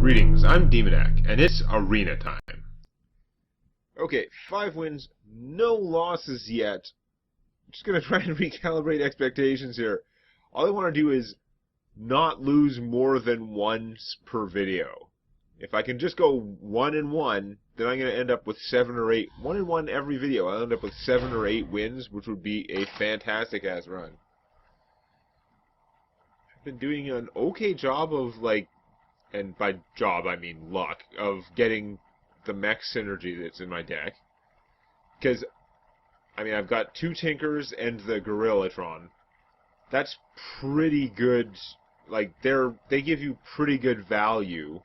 Greetings, I'm Demonac, and it's arena time. Okay, 5 wins, no losses yet. Just gonna try and recalibrate expectations here. All I want to do is not lose more than once per video. If I can just go 1-1, then I'm gonna end up with 7 or 8. 1-1 every video, I'll end up with 7 or 8 wins, which would be a fantastic ass run. I've been doing an okay job of, like, and by job I mean luck, of getting the mech synergy that's in my deck. Because, I mean, I've got 2 Tinkers and the Gorillatron. That's pretty good. Like, they give you pretty good value,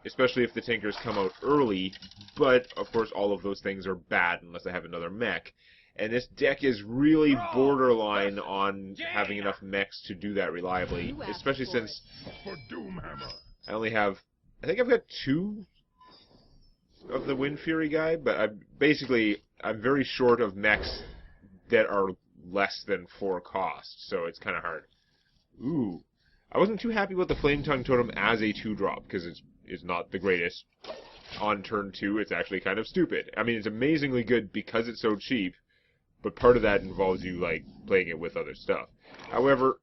especially if the Tinkers come out early, but, of course, all of those things are bad unless I have another mech. And this deck is really borderline on having enough mechs to do that reliably, especially since I only have, I think I've got 2 of the Wind Fury guy, but I'm very short of mechs that are less than 4 cost, so it's kind of hard. Ooh. I wasn't too happy with the Flame Tongue Totem as a 2-drop, because it's not the greatest. On turn 2, it's actually kind of stupid. I mean, it's amazingly good because it's so cheap, but part of that involves you, like, playing it with other stuff. However,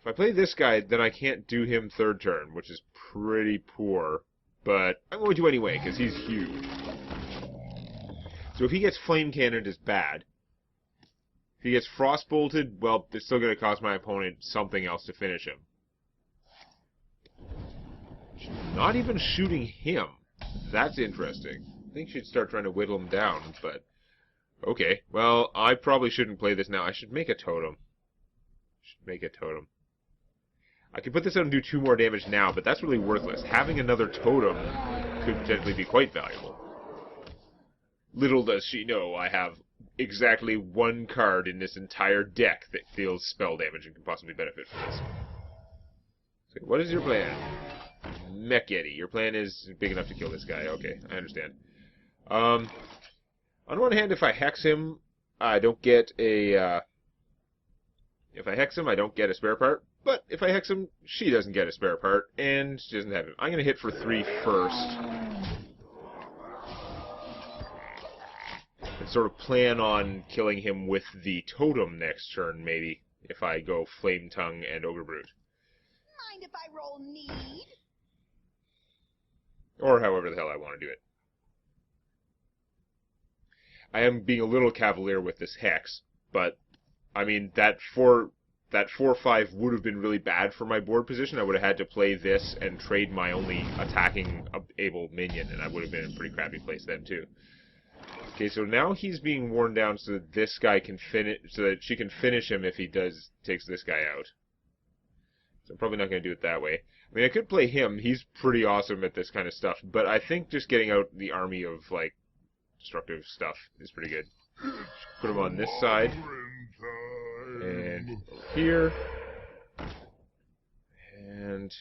if I play this guy, then I can't do him 3rd turn, which is pretty poor. But I'm going to anyway, because he's huge. So if he gets Flame Cannoned, it's bad. If he gets Frostbolted, well, it's still going to cost my opponent something else to finish him. Not even shooting him. That's interesting. I think she'd start trying to whittle him down, but... Okay, well, I probably shouldn't play this now. I should make a totem. I could put this out and do 2 more damage now, but that's really worthless. Having another totem could potentially be quite valuable. Little does she know I have exactly 1 card in this entire deck that deals spell damage and can possibly benefit from this. So what is your plan? Mech Yeti. Your plan is big enough to kill this guy. Okay, I understand. On one hand, if I hex him, I don't get a... If I hex him, I don't get a spare part. But if I hex him, she doesn't get a spare part, and she doesn't have him. I'm going to hit for 3 first. And sort of plan on killing him with the totem next turn, maybe, if I go Flame Tongue and Ogre Brute. Mind if I roll need? Or however the hell I want to do it. I am being a little cavalier with this hex, but, I mean, that 4/5 would have been really bad for my board position. I would have had to play this and trade my only attacking able minion, and I would have been in a pretty crappy place then, too. Okay, so now he's being worn down so that this guy can so that she can finish him if he takes this guy out. So I'm probably not going to do it that way. I mean, I could play him. He's pretty awesome at this kind of stuff, but I think just getting out the army of, like, destructive stuff is pretty good. Put him on this side. And here. And...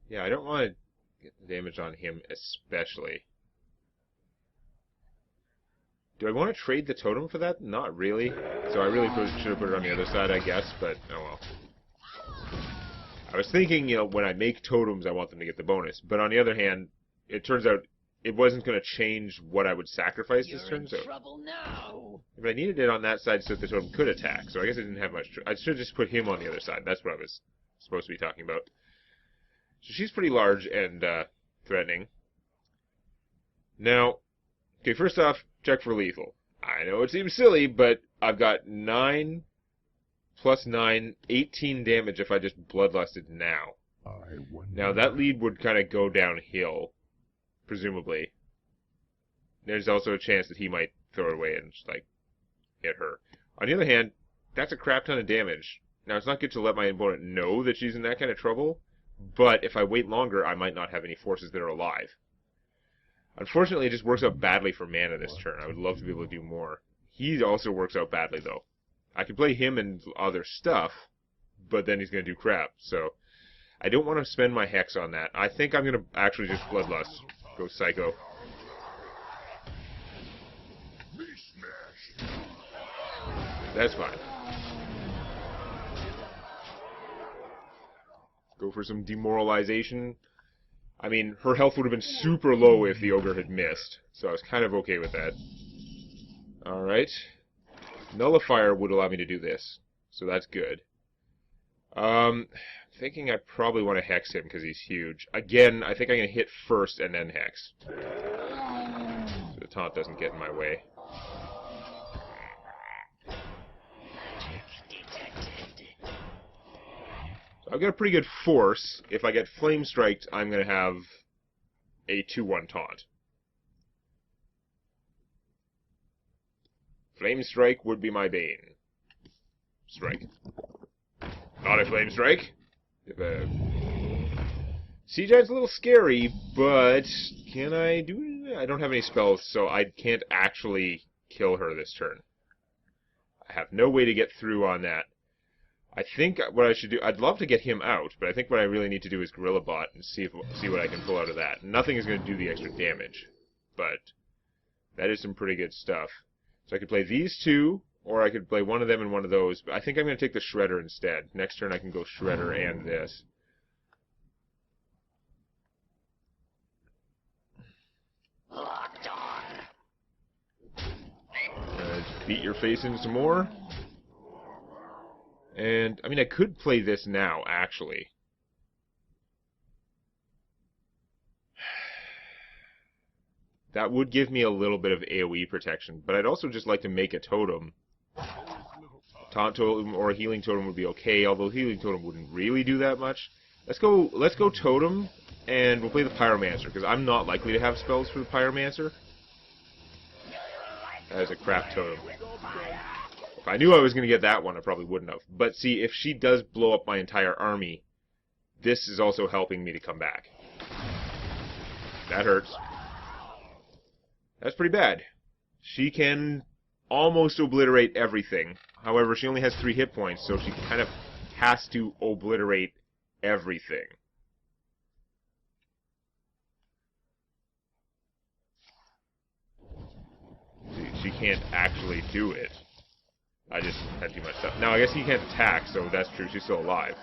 yeah, I don't want to get the damage on him especially. Do I want to trade the totem for that? Not really. So I really should have put it on the other side, I guess, but oh well. I was thinking, you know, when I make totems, I want them to get the bonus. But on the other hand, it turns out it wasn't going to change what I would sacrifice this turn, so... trouble now. But I needed it on that side so that the totem could attack, so I guess I didn't have much... I should have just put him on the other side. That's what I was supposed to be talking about. So she's pretty large and threatening. Now, okay, first off, check for lethal. I know it seems silly, but I've got 9 plus 9, 18 damage if I just bloodlusted now. Now, that lead would kind of go downhill, presumably. There's also a chance that he might throw it away and just, like, hit her. On the other hand, that's a crap ton of damage. Now, it's not good to let my opponent know that she's in that kind of trouble, but if I wait longer, I might not have any forces that are alive. Unfortunately, it just works out badly for mana this turn. I would love to be able to do more. He also works out badly, though. I could play him and other stuff, but then he's going to do crap, so... I don't want to spend my hex on that. I think I'm going to actually just Bloodlust. Go Psycho. That's fine. Go for some demoralization. I mean, her health would have been super low if the ogre had missed, so I was kind of okay with that. Alright. Nullifier would allow me to do this, so that's good. Thinking I probably want to hex him because he's huge. Again, I think I'm going to hit first and then hex. So the taunt doesn't get in my way. So I've got a pretty good force. If I get Flame Striked, I'm going to have a 2-1 taunt. Flame Strike would be my bane. Strike. Not a Flame Strike. Sea Giant's a little scary, but can I do it? I don't have any spells, so I can't actually kill her this turn. I have no way to get through on that. I think what I should do, I'd love to get him out, but I think what I really need to do is Gorilla Bot and see what I can pull out of that. Nothing is going to do the extra damage, but that is some pretty good stuff. So I could play these two, or I could play one of them and one of those, but I think I'm going to take the Shredder instead. Next turn I can go Shredder and this. Locked on. Beat your face in some more. And, I mean, I could play this now, actually. That would give me a little bit of AoE protection, but I'd also just like to make a totem. Taunt totem or a healing totem would be okay, although healing totem wouldn't really do that much. Let's go totem, and we'll play the Pyromancer, because I'm not likely to have spells for the Pyromancer. That is a crap totem. If I knew I was going to get that one, I probably wouldn't have. But see, if she does blow up my entire army, this is also helping me to come back. That hurts. That's pretty bad. She can almost obliterate everything. However, she only has 3 hit points, so she kind of has to obliterate everything. She can't actually do it. I just had too much stuff. Now, I guess he can't attack, so that's true. She's still alive.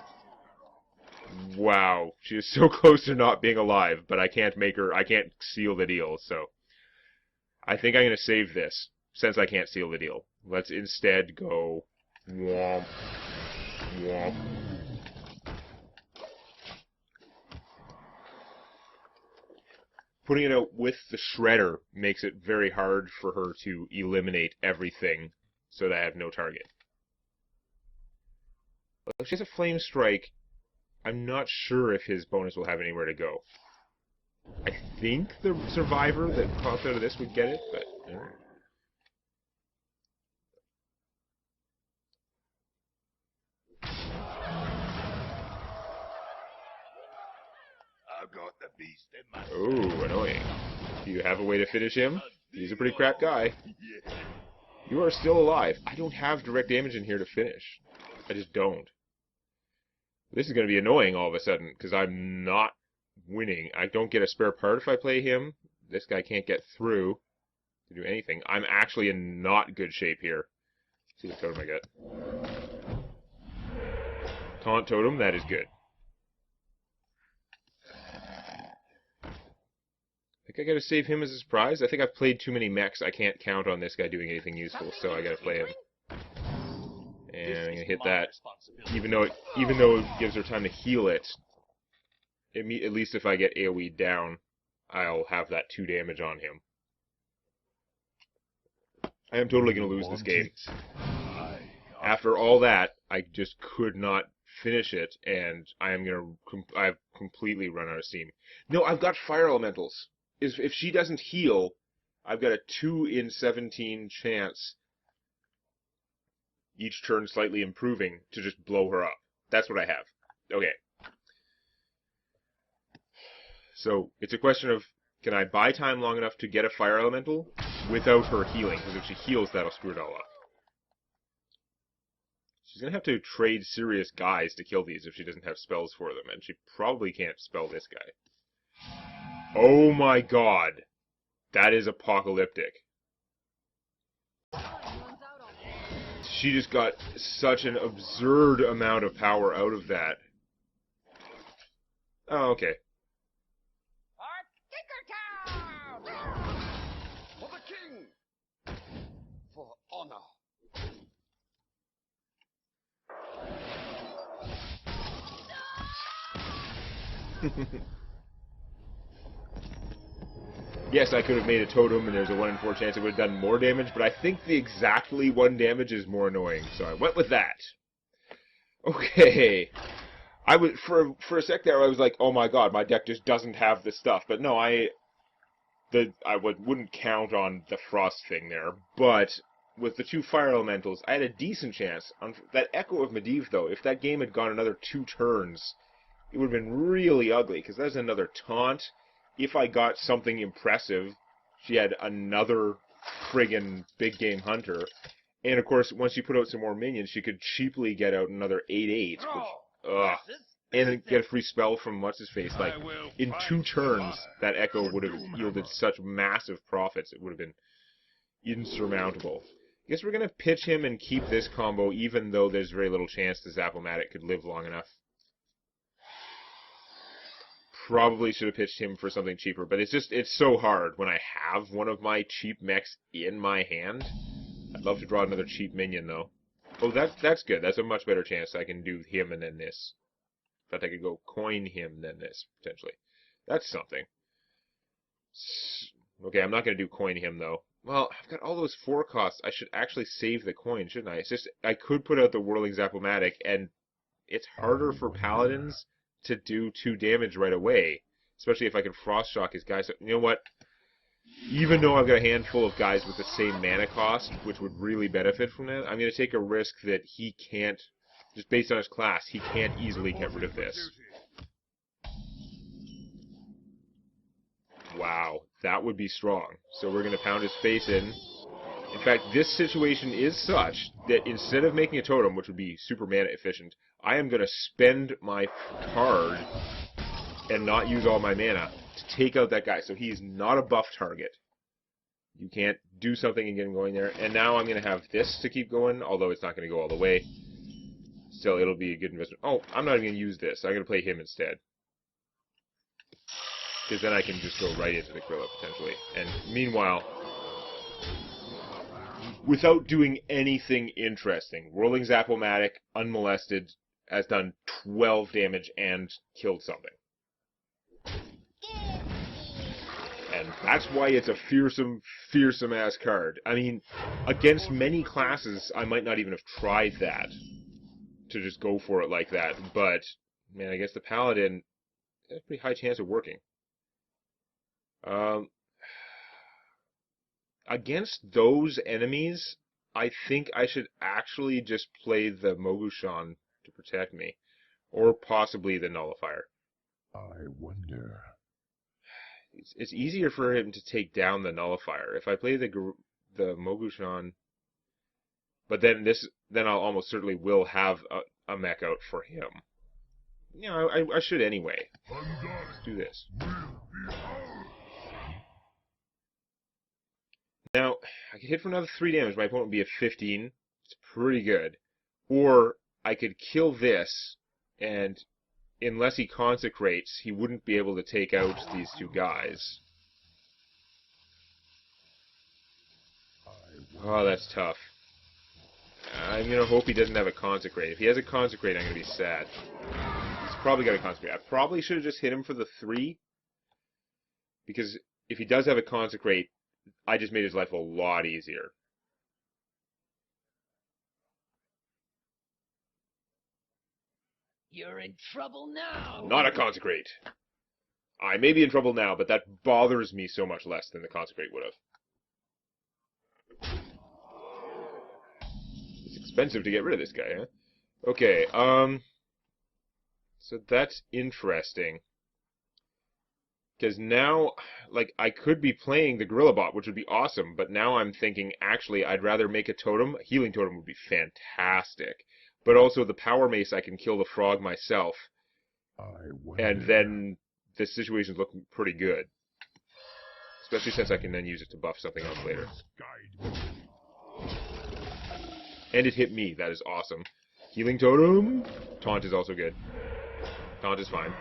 Wow. She is so close to not being alive, but I can't make her... I can't seal the deal, so... I think I'm going to save this, since I can't seal the deal. Let's instead go... Womp. Womp. Putting it out with the Shredder makes it very hard for her to eliminate everything so that I have no target. If she has a Flame Strike, I'm not sure if his bonus will have anywhere to go. I think the Survivor that popped out of this would get it, but... I've got the beast in my... Oh, annoying. Do you have a way to finish him? He's a pretty crap guy. You are still alive. I don't have direct damage in here to finish. I just don't. This is going to be annoying all of a sudden, because I'm not winning. I don't get a spare part if I play him. This guy can't get through to do anything. I'm actually in not good shape here. Let's see what totem I get. Taunt totem, that is good. I think I gotta save him as a surprise. I think I've played too many mechs. I can't count on this guy doing anything useful, so I gotta play him. And I'm gonna hit that. Even though it gives her time to heal it, at least if I get AoE down, I'll have that 2 damage on him. I am totally gonna lose this game. After all that, I just could not finish it, and I've completely run out of steam. No, I've got Fire Elementals. If she doesn't heal, I've got a 2 in 17 chance, each turn slightly improving, to just blow her up. That's what I have. Okay. So, it's a question of, can I buy time long enough to get a Fire Elemental without her healing? Because if she heals, that'll screw it all up. She's going to have to trade serious guys to kill these if she doesn't have spells for them, and she probably can't spell this guy. Oh my god. That is apocalyptic. She just got such an absurd amount of power out of that. Oh, okay. For the king! For honor! Yes, I could have made a totem, and there's a 1 in 4 chance it would have done more damage, but I think the exactly 1 damage is more annoying, so I went with that. Okay. I was for a sec there, I was like, oh my god, my deck just doesn't have this stuff. But no, wouldn't count on the frost thing there. But with the 2 fire elementals, I had a decent chance. On that Echo of Medivh, though, if that game had gone another 2 turns, it would have been really ugly, because there's another taunt. If I got something impressive, she had another friggin' big game hunter. And of course, once she put out some more minions, she could cheaply get out another 8/8, which, ugh. And then get a free spell from what's-his-face. Like, in 2 turns, that Echo would have yielded such massive profits, it would have been insurmountable. I guess we're going to pitch him and keep this combo, even though there's very little chance the Zap-O-Matic could live long enough. Probably should have pitched him for something cheaper, but it's so hard when I have one of my cheap mechs in my hand. I'd love to draw another cheap minion, though. Oh, that's good. That's a much better chance I can do him and then this. In fact, I could go coin him then this, potentially. That's something. Okay, I'm not going to do coin him, though. Well, I've got all those 4 costs. I should actually save the coin, shouldn't I? It's just, I could put out the Whirling Zap-O-Matic, and it's harder for paladins to do 2 damage right away. Especially if I can Frost Shock his guys. You know what? Even though I've got a handful of guys with the same mana cost, which would really benefit from that, I'm going to take a risk that he can't, just based on his class, he can't easily get rid of this. Wow, that would be strong. So we're going to pound his face in. In fact, this situation is such that instead of making a totem, which would be super mana efficient, I am going to spend my card and not use all my mana to take out that guy. So he's not a buff target. You can't do something and get him going there. And now I'm going to have this to keep going, although it's not going to go all the way. Still, it'll be a good investment. Oh, I'm not even going to use this. I'm going to play him instead. Because then I can just go right into the Gorilla, potentially. And meanwhile, without doing anything interesting, Whirling Zap-O-Matic, unmolested, has done 12 damage and killed something. And that's why it's a fearsome, fearsome-ass card. I mean, against many classes, I might not even have tried that, to just go for it like that. But, man, I guess the Paladin has a pretty high chance of working. Against those enemies, I think I should actually just play the Mogushan to protect me. Or possibly the Nullifier. I wonder. It's easier for him to take down the Nullifier. If I play the Mogushan, but then I'll almost certainly will have a mech out for him. You know, I should anyway. Let's do this. Now, I could hit for another 3 damage. My opponent would be at 15. It's pretty good. Or I could kill this, and unless he consecrates, he wouldn't be able to take out these 2 guys. Oh, that's tough. I'm going to hope he doesn't have a consecrate. If he has a consecrate, I'm going to be sad. He's probably got a consecrate. I probably should have just hit him for the 3. Because if he does have a consecrate, I just made his life a lot easier. You're in trouble now! Not a consecrate! I may be in trouble now, but that bothers me so much less than the consecrate would have. It's expensive to get rid of this guy, huh? Okay, so that's interesting. Because now, like, I could be playing the Gorilla Bot, which would be awesome, but now I'm thinking, actually, I'd rather make a totem. A healing totem would be fantastic. But also, the Power Mace, I can kill the frog myself. And then the situation's looking pretty good. Especially since I can then use it to buff something else later. And it hit me. That is awesome. Healing totem. Taunt is also good. Taunt is fine.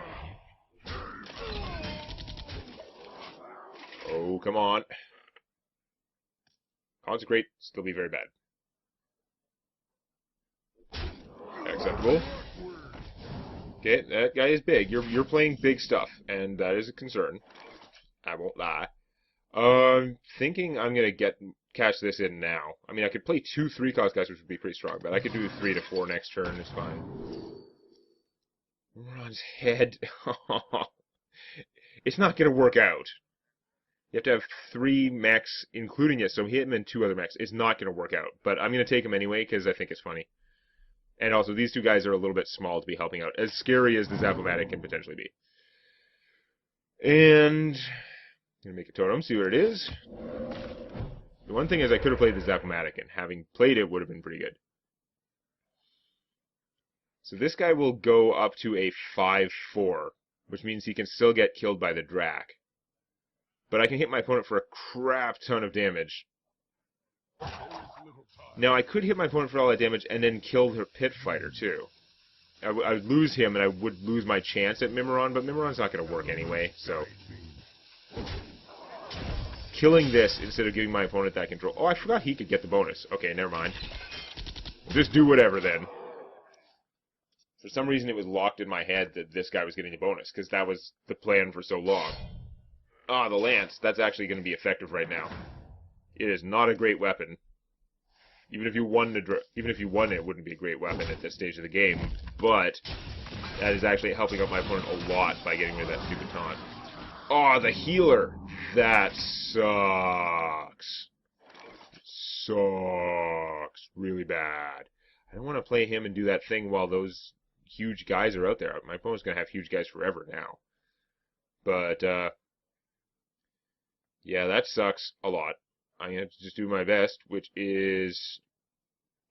Oh, come on. Consecrate, still be very bad. Acceptable. Okay, that guy is big. You're playing big stuff, and that is a concern. I won't lie. Thinking I'm gonna catch this in now. I mean, I could play 2 3-cost guys, which would be pretty strong, but I could do 3 to 4 next turn. It's fine. Moron's head. It's not gonna work out. You have to have 3 mechs, including it, so hit him and 2 other mechs. It's not gonna work out, but I'm gonna take him anyway because I think it's funny. And also, these 2 guys are a little bit small to be helping out, as scary as the Zap-O-Matic can potentially be. And I'm gonna make a totem, see what it is. The one thing is I could have played the Zap-O-Matic, and having played it would have been pretty good. So this guy will go up to a 5-4, which means he can still get killed by the Drac. But I can hit my opponent for a crap ton of damage. Now, I could hit my opponent for all that damage and then kill their Pit Fighter, too. I would lose him, and I would lose my chance at Mimiron, but Mimiron's not going to work anyway, so... Killing this instead of giving my opponent that control... Oh, I forgot he could get the bonus. Okay, never mind. Just do whatever, then. For some reason, it was locked in my head that this guy was getting the bonus, because that was the plan for so long. Ah, the Lance. That's actually going to be effective right now. It is not a great weapon. Even if you won it wouldn't be a great weapon at this stage of the game. But that is actually helping out my opponent a lot by getting rid of that stupid taunt. Oh, the healer! That sucks. Sucks. Really bad. I don't want to play him and do that thing while those huge guys are out there. My opponent's going to have huge guys forever now. But, yeah, that sucks a lot. I'm going to have to just do my best, which is...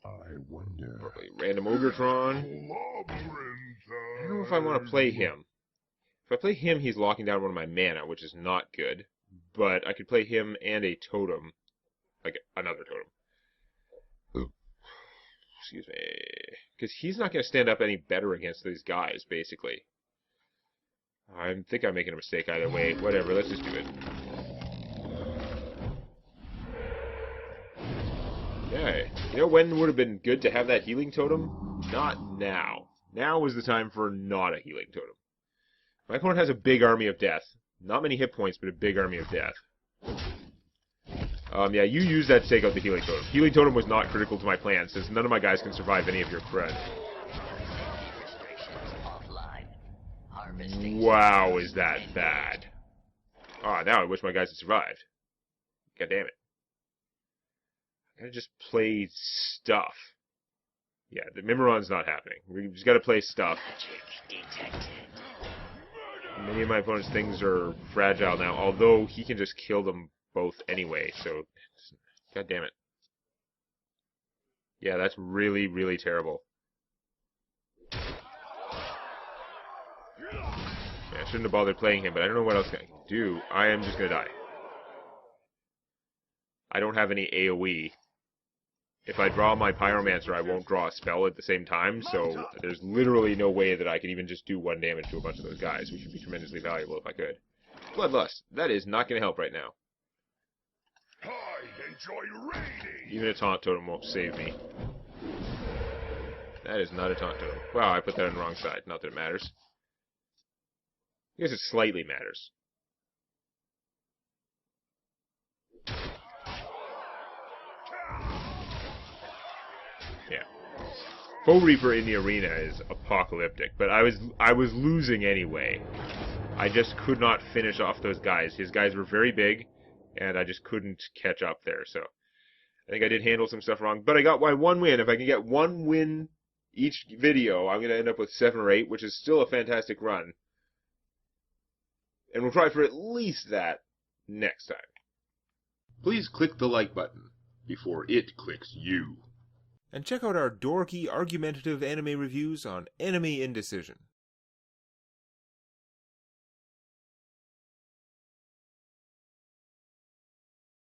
I wonder. Probably random Ogretron. I don't know if I want to play him. If I play him, he's locking down one of my mana, which is not good. But I could play him and a totem. Like, another totem. Ooh. Excuse me. Because he's not going to stand up any better against these guys, basically. I think I'm making a mistake either way. Whatever, let's just do it. Okay. You know when would have been good to have that healing totem? Not now. Now was the time for not a healing totem. My opponent has a big army of death. Not many hit points, but a big army of death. Yeah, you use that to take out the healing totem. Healing totem was not critical to my plan, since none of my guys can survive any of your crud. Wow, is that bad. Ah, now I wish my guys had survived. God damn it. I gotta just play stuff. Yeah, the Mimiron's not happening. We just gotta play stuff. Many of my opponent's things are fragile now, although he can just kill them both anyway, so... God damn it. Yeah, that's really, really terrible. Yeah, I shouldn't have bothered playing him, but I don't know what else I can do. I am just gonna die. I don't have any AoE. If I draw my Pyromancer, I won't draw a spell at the same time, so there's literally no way that I could even just do 1 damage to a bunch of those guys, which would be tremendously valuable if I could. Bloodlust. That is not going to help right now. I enjoy raiding. Even a taunt totem won't save me. That is not a taunt totem. Wow, I put that on the wrong side. Not that it matters. I guess it slightly matters. Yeah. Foe Reaper in the arena is apocalyptic, but I was losing anyway. I just could not finish off those guys. His guys were very big, and I just couldn't catch up there, so... I think I did handle some stuff wrong, but I got my 1 win. If I can get 1 win each video, I'm going to end up with 7 or 8, which is still a fantastic run. And we'll try for at least that next time. Please click the like button before it clicks you. And check out our dorky, argumentative anime reviews on Enemy Indecision.